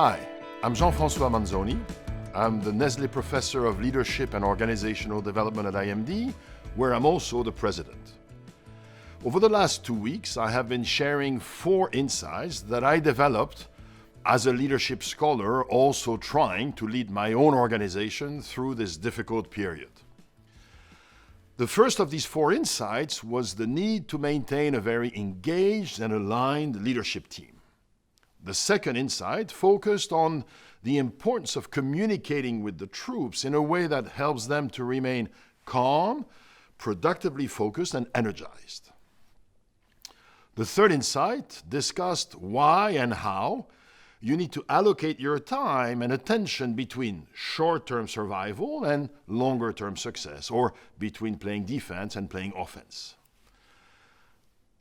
Hi, I'm Jean-François Manzoni. I'm the Nestlé Professor of Leadership and Organizational Development at IMD, where I'm also the president. Over the last 2 weeks, I have been sharing 4 insights that I developed as a leadership scholar, also trying to lead my own organization through this difficult period. The first of these 4 insights was the need to maintain a very engaged and aligned leadership team. The second insight focused on the importance of communicating with the troops in a way that helps them to remain calm, productively focused, and energized. The third insight discussed why and how you need to allocate your time and attention between short-term survival and longer-term success, or between playing defense and playing offense.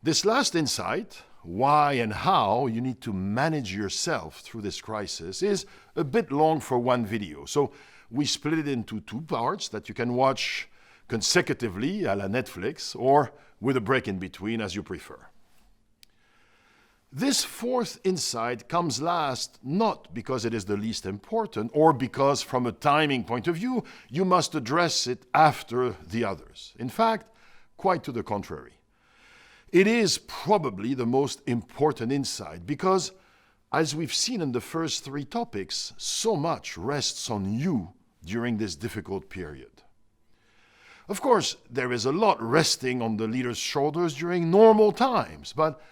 This last insight, why and how you need to manage yourself through this crisis, is a bit long for one video. So we split it into 2 parts that you can watch consecutively a la Netflix or with a break in between as you prefer. This 4th insight comes last not because it is the least important or because from a timing point of view you must address it after the others. In fact, quite to the contrary. It is probably the most important insight because, as we've seen in the first 3 topics, so much rests on you during this difficult period. Of course, there is a lot resting on the leader's shoulders during normal times, but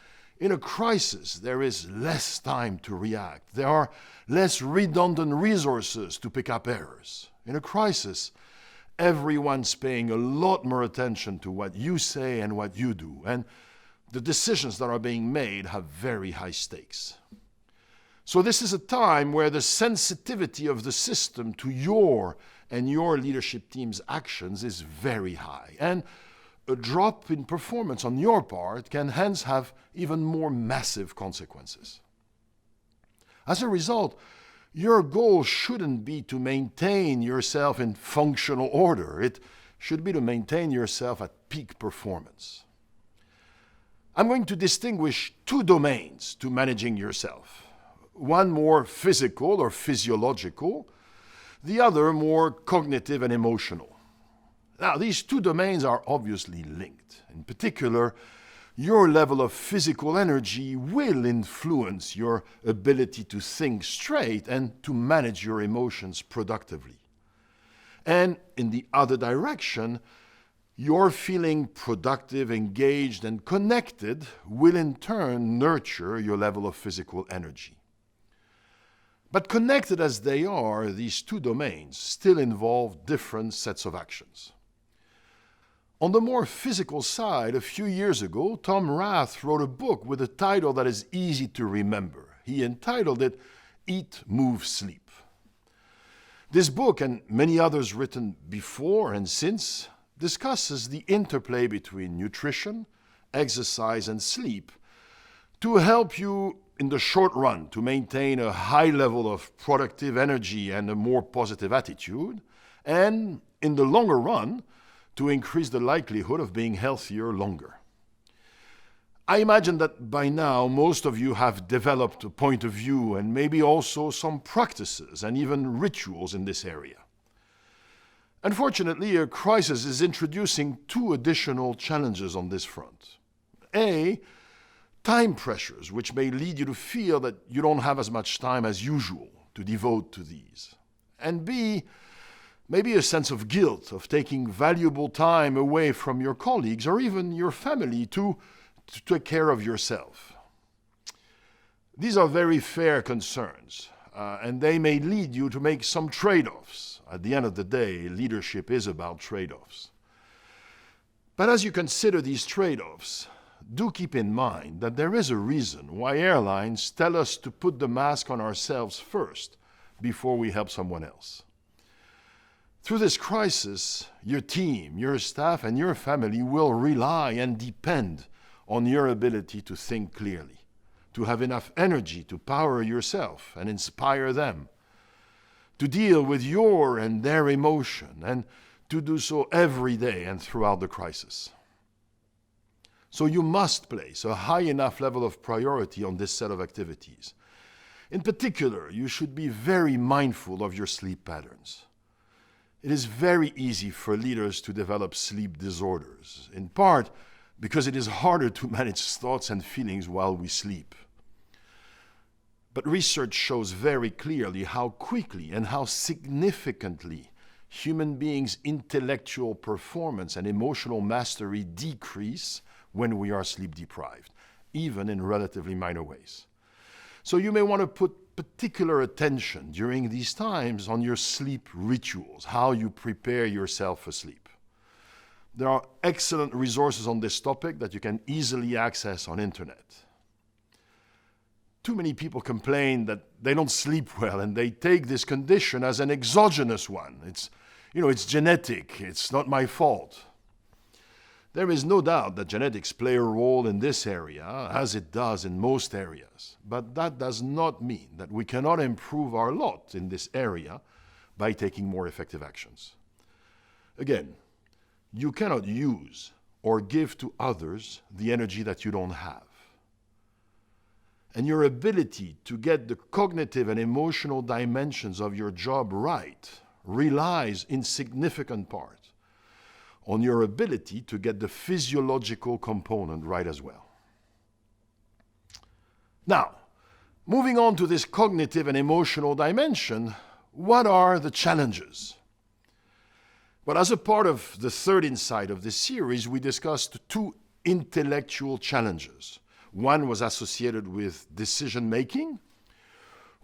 in a crisis, there is less time to react. There are less redundant resources to pick up errors. In a crisis, everyone's paying a lot more attention to what you say and what you do, and the decisions that are being made have very high stakes. So this is a time where the sensitivity of the system to your and your leadership team's actions is very high, and a drop in performance on your part can hence have even more massive consequences. As a result, your goal shouldn't be to maintain yourself in functional order. It should be to maintain yourself at peak performance. I'm going to distinguish 2 domains to managing yourself. One more physical or physiological, the other more cognitive and emotional. Now, these 2 domains are obviously linked. In particular, your level of physical energy will influence your ability to think straight and to manage your emotions productively. And in the other direction, your feeling productive, engaged, and connected will in turn nurture your level of physical energy. But connected as they are, these 2 domains still involve different sets of actions. On the more physical side, a few years ago, Tom Rath wrote a book with a title that is easy to remember. He entitled it Eat, Move, Sleep. This book, and many others written before and since, discusses the interplay between nutrition, exercise, and sleep to help you in the short run to maintain a high level of productive energy and a more positive attitude, and in the longer run, to increase the likelihood of being healthier longer. I imagine that by now most of you have developed a point of view and maybe also some practices and even rituals in this area. Unfortunately, a crisis is introducing 2 additional challenges on this front. A, time pressures, which may lead you to feel that you don't have as much time as usual to devote to these. And B, maybe a sense of guilt of taking valuable time away from your colleagues or even your family to take care of yourself. These are very fair concerns, and they may lead you to make some trade-offs. At the end of the day, leadership is about trade-offs. But as you consider these trade-offs, do keep in mind that there is a reason why airlines tell us to put the mask on ourselves first before we help someone else. Through this crisis, your team, your staff, and your family will rely and depend on your ability to think clearly, to have enough energy to power yourself and inspire them, to deal with your and their emotion, and to do so every day and throughout the crisis. So you must place a high enough level of priority on this set of activities. In particular, you should be very mindful of your sleep patterns. It is very easy for leaders to develop sleep disorders, in part because it is harder to manage thoughts and feelings while we sleep. But research shows very clearly how quickly and how significantly human beings' intellectual performance and emotional mastery decrease when we are sleep deprived, even in relatively minor ways. So you may want to put particular attention during these times on your sleep rituals, how you prepare yourself for sleep. There are excellent resources on this topic that you can easily access on internet. Too many people complain that they don't sleep well and they take this condition as an exogenous one. It's genetic, it's not my fault. There is no doubt that genetics play a role in this area, as it does in most areas. But that does not mean that we cannot improve our lot in this area by taking more effective actions. Again, you cannot use or give to others the energy that you don't have. And your ability to get the cognitive and emotional dimensions of your job right relies in significant part on your ability to get the physiological component right as well. Now, moving on to this cognitive and emotional dimension, what are the challenges? Well, as a part of the third insight of this series, we discussed two intellectual challenges. One was associated with decision-making,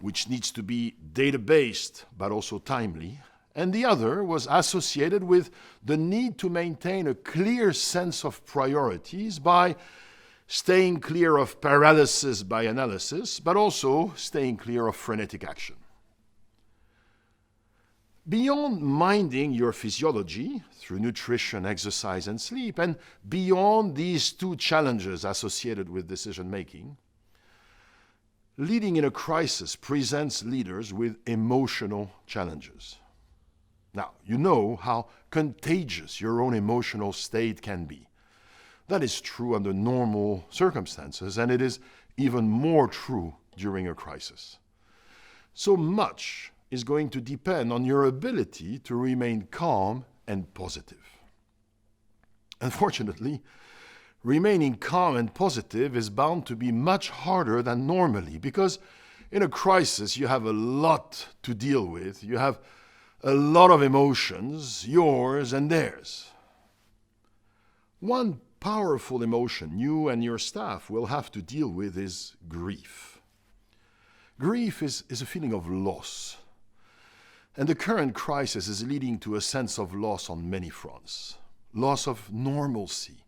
which needs to be data-based but also timely. And the other was associated with the need to maintain a clear sense of priorities by staying clear of paralysis by analysis, but also staying clear of frenetic action. Beyond minding your physiology through nutrition, exercise, and sleep, and beyond these two challenges associated with decision-making, leading in a crisis presents leaders with emotional challenges. Now, you know how contagious your own emotional state can be. That is true under normal circumstances, and it is even more true during a crisis. So much is going to depend on your ability to remain calm and positive. Unfortunately, remaining calm and positive is bound to be much harder than normally, because in a crisis you have a lot to deal with. You have a lot of emotions, yours and theirs. One powerful emotion you and your staff will have to deal with is grief. Grief is a feeling of loss. And the current crisis is leading to a sense of loss on many fronts. Loss of normalcy,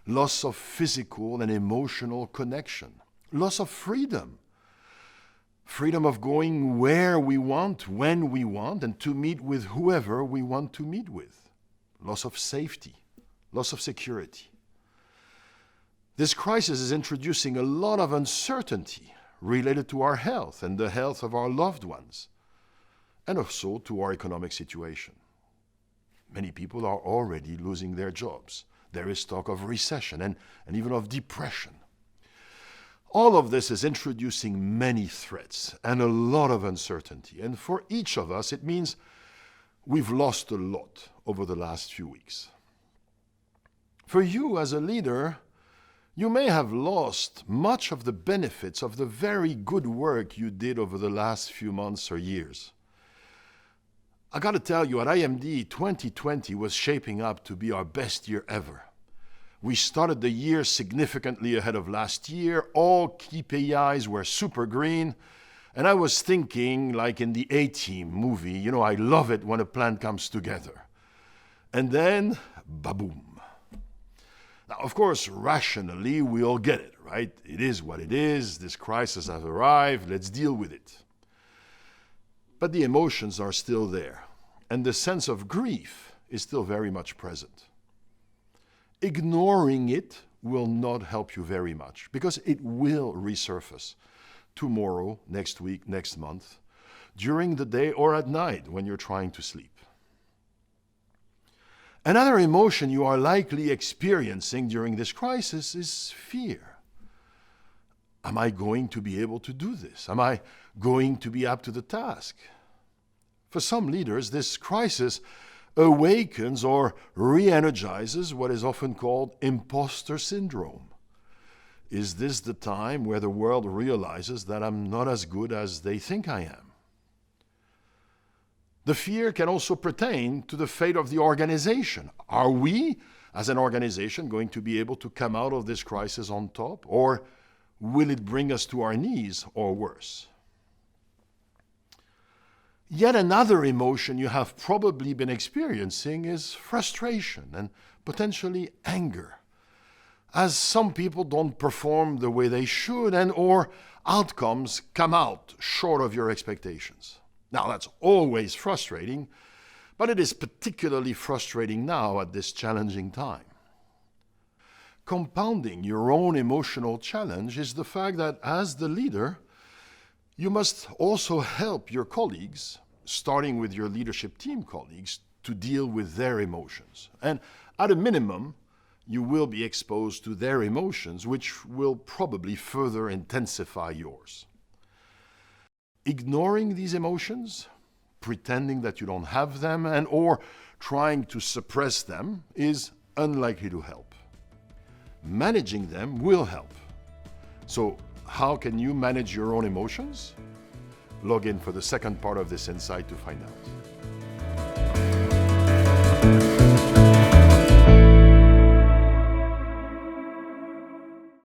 loss of physical and emotional connection, loss of freedom. Freedom of going where we want, when we want, and to meet with whoever we want to meet with. Loss of safety, loss of security. This crisis is introducing a lot of uncertainty related to our health and the health of our loved ones, and also to our economic situation. Many people are already losing their jobs. There is talk of recession and even of depression. All of this is introducing many threats and a lot of uncertainty. And for each of us, it means we've lost a lot over the last few weeks. For you as a leader, you may have lost much of the benefits of the very good work you did over the last few months or years. I got to tell you, at IMD, 2020 was shaping up to be our best year ever. We started the year significantly ahead of last year. All KPIs were super green. And I was thinking, like in the A-Team movie, I love it when a plan comes together. And then, ba-boom. Now, of course, rationally, we all get it, right? It is what it is. This crisis has arrived. Let's deal with it. But the emotions are still there. And the sense of grief is still very much present. Ignoring it will not help you very much, because it will resurface tomorrow, next week, next month, during the day or at night when you're trying to sleep. Another emotion you are likely experiencing during this crisis is fear. Am I going to be able to do this? Am I going to be up to the task? For some leaders, this crisis awakens or re-energizes what is often called imposter syndrome. Is this the time where the world realizes that I'm not as good as they think I am? The fear can also pertain to the fate of the organization. Are we, as an organization, going to be able to come out of this crisis on top? Or will it bring us to our knees or worse? Yet another emotion you have probably been experiencing is frustration and potentially anger, as some people don't perform the way they should or outcomes come out short of your expectations. Now, that's always frustrating, but it is particularly frustrating now at this challenging time. Compounding your own emotional challenge is the fact that as the leader, you must also help your colleagues, starting with your leadership team colleagues, to deal with their emotions. And at a minimum, you will be exposed to their emotions, which will probably further intensify yours. Ignoring these emotions, pretending that you don't have them, or trying to suppress them is unlikely to help. Managing them will help. So, how can you manage your own emotions? Log in for the second part of this insight to find out.